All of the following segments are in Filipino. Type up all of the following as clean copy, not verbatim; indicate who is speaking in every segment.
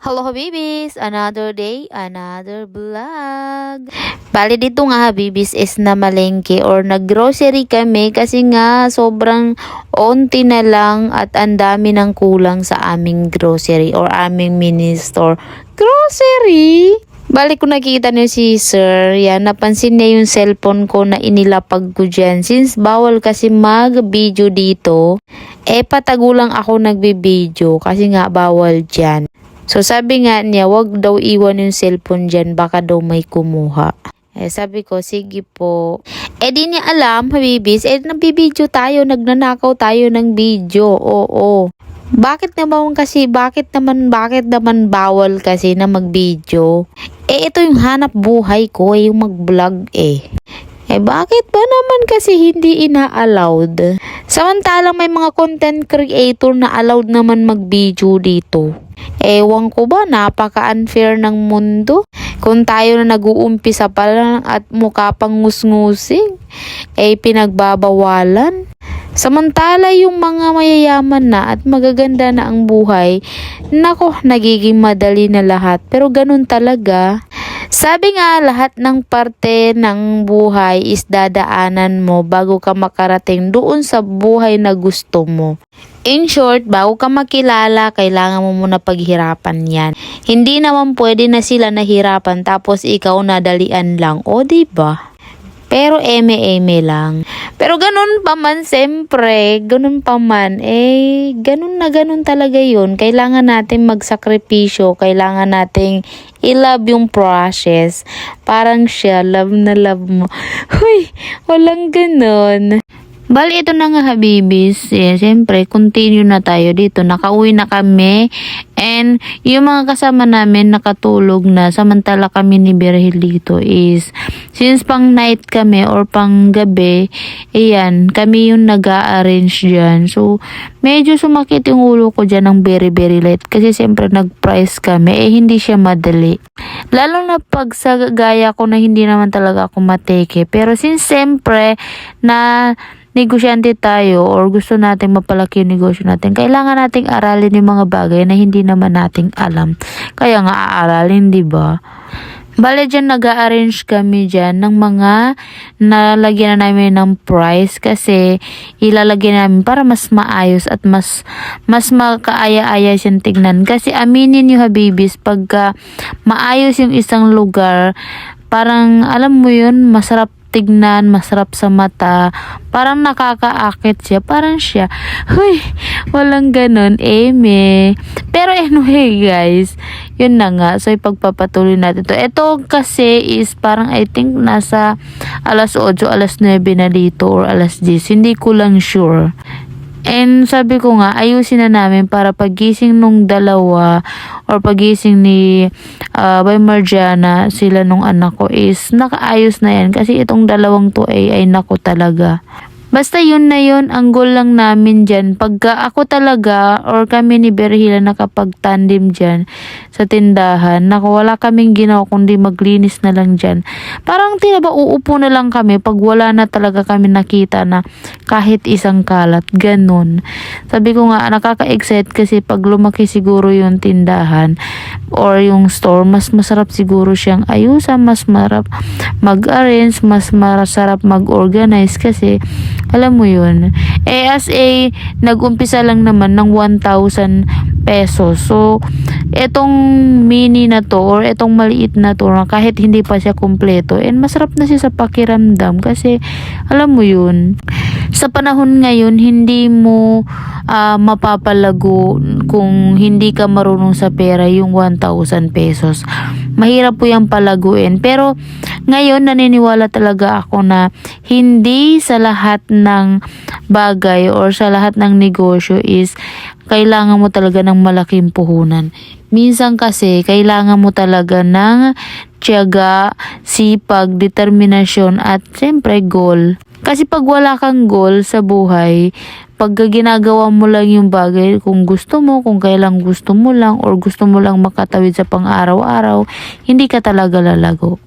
Speaker 1: Hello habibis! Another day, another vlog. Bali dito nga habibis is na malengke or naggrocery kami kasi nga sobrang onti na lang at ang dami ng kulang sa aming grocery or aming mini store. Grocery! Bali ko nakita niyo si sir, yan, napansin niya yung cellphone ko na inilapag ko dyan. Since bawal kasi mag-video dito, patagulang ako nagbe-video kasi nga bawal dyan. So sabi nga niya, wag daw iwan yung cellphone dyan, baka daw may kumuha. Sabi ko, sige po. Di niya alam, habibis, nagbibideo tayo, nagnanakaw tayo ng video, oo. Bakit naman bawal kasi na mag-video? Ito yung hanap buhay ko, yung mag-vlog bakit ba naman kasi hindi ina-allowed? Samantalang may mga content creator na allowed naman mag-video dito. Ewan ko ba, napaka-unfair ng mundo. Kung tayo na nag-uumpisa pa lang at mukha pang ngus-ngusing, pinagbabawalan. Samantala yung mga mayayaman na at magaganda na ang buhay, nako, nagiging madali na lahat. Pero ganun talaga. Sabi nga, lahat ng parte ng buhay is dadaanan mo bago ka makarating doon sa buhay na gusto mo. In short, bago ka makilala, kailangan mo muna paghirapan yan. Hindi naman pwede na sila nahirapan tapos ikaw nadalian lang. O, diba? Pero eme-eme lang. Pero ganun pa man, siyempre, ganun pa man, ganun talaga yun. Kailangan natin magsakripisyo, kailangan nating i-love yung process. Parang siya, love na love mo. Huy, walang ganun. Bali, ito na nga habibis. Siyempre, continue na tayo dito. Nakauwi na kami. And yung mga kasama namin nakatulog na. Samantala kami ni Berhil dito is, since pang night kami or pang gabi, kami yung nag-a-arrange dyan. So, medyo sumakit yung ulo ko dyan ng very very late. Kasi siyempre nag-price kami. Hindi siya madali. Lalo na pag sa gaya ko na hindi naman talaga ako mateke. Pero since siyempre na negosyante tayo or gusto nating mapalaki yung negosyo natin, kailangan nating aralin yung mga bagay na hindi naman nating alam. Kaya nga aaralin, diba? Bale dyan, nag-a-arrange kami dyan ng mga nalagyan na namin ng price kasi ilalagyan namin para mas maayos at mas makaaya-aya siyang tignan. Kasi aminin nyo habibis, pagka maayos yung isang lugar, parang alam mo yun, masarap tignan, masarap sa mata, parang nakakaakit siya, parang siya, huy, walang ganun, Pero anyway guys, yun na nga, so ipagpapatuloy natin to. Ito kasi is parang I think nasa alas 8, alas 9 na dito or alas 10, hindi ko lang sure. And sabi ko nga, ayusin na namin para pagising nung dalawa or pagising ni by Marjana, sila nung anak ko is nakaayos na yan. Kasi itong dalawang to ay nako talaga. Basta yun na yun, ang goal lang namin dyan. Pagka ako talaga or kami ni Berhila nakapag-tandem dyan sa tindahan, naku, wala kaming ginawa kundi maglinis na lang dyan. Parang ba uupo na lang kami pag wala na talaga kami nakita na kahit isang kalat. Ganun. Sabi ko nga, nakaka-excite kasi pag lumaki siguro yung tindahan or yung store, mas masarap siguro siyang ayusan, mas masarap mag-arrange, mas masarap mag-organize kasi alam mo yun. Nag-umpisa lang naman ng 1,000 pesos. So, etong mini na to or etong maliit na to, kahit hindi pa siya kumpleto, masarap na siya sa pakiramdam kasi alam mo yun. Sa panahon ngayon, hindi mo mapapalago kung hindi ka marunong sa pera yung 1,000 pesos. Mahirap po yung palaguin. Pero ngayon, naniniwala talaga ako na hindi sa lahat ng bagay or sa lahat ng negosyo is kailangan mo talaga ng malaking puhunan. Minsan kasi, kailangan mo talaga ng tiyaga, sipag, determinasyon at siyempre goal. Kasi pag wala kang goal sa buhay, pag ginagawa mo lang yung bagay kung gusto mo, kung kailang gusto mo lang or gusto mo lang makatawid sa pang-araw-araw, hindi ka talaga lalago.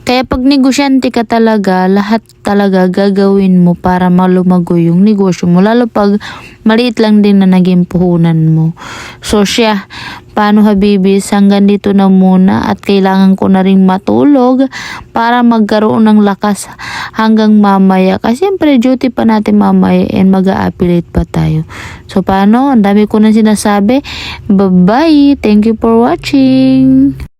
Speaker 1: Kaya pag negosyante ka talaga, lahat talaga gagawin mo para malumago yung negosyo mo. Lalo pag maliit lang din na naging puhunan mo. So siya, paano habibis, hanggang dito na muna at kailangan ko na rin matulog para magkaroon ng lakas hanggang mamaya. Kasi siyempre duty pa natin mamaya and mag-a-appellate pa tayo. So paano? Ang dami ko na sinasabi. Bye-bye! Thank you for watching!